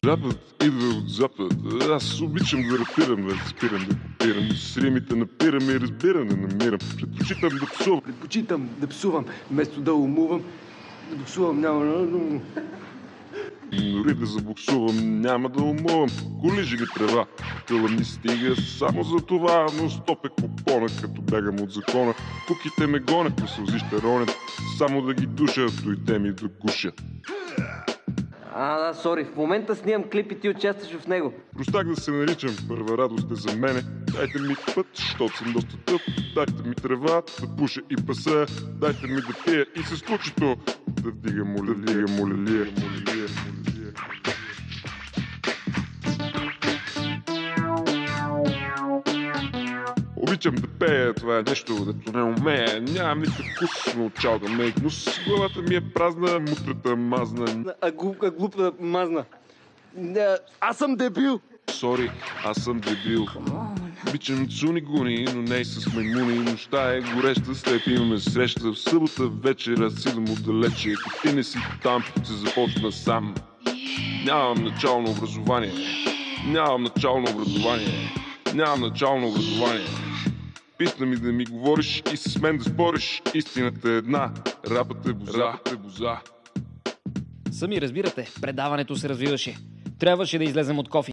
Рапът идва от запад. Аз обичам да рапирам, да спирам, да копирам. С римите напирам и разбирам да намирам. Предпочитам да псувам. Предпочитам да псувам, вместо да умувам. Да псувам няма... Дори да забуксувам, няма да умувам. Коли жили трева, кълъм ни стига само за това. Но стоп е купона, като бягам от закона. Куките ме гонят, по сълзи ще ронят. Само да ги душа, дойде ми да куша. Да, сори. В момента снимам клип и ти участваш в него. Простак да се наричам, първа радост е за мене. Дайте ми път, защото съм доста тъп. Дайте ми трева, да пуша и паса. Дайте ми да пия и се случито. Да вдига молелия. Обичам да пея, това е нещо, дето не умея. Нямам никакъв вкус, но чал да ме гнус. Главата ми е празна, мутрата мазна. Глупа мазна. Аз съм дебил. Сори, аз съм дебил. Обичам цуни-гуни, но не и с маймуни. Нощта е гореща, след имаме среща. В събота вечера идвам отдалече. Ако ти не си там, се започна сам. Нямам начално образование. Писна ми да ми говориш и с мен да спориш. Истината е една, рапът е боза. Сами разбирате, предаването се развиваше. Трябваше да излезем от кофи.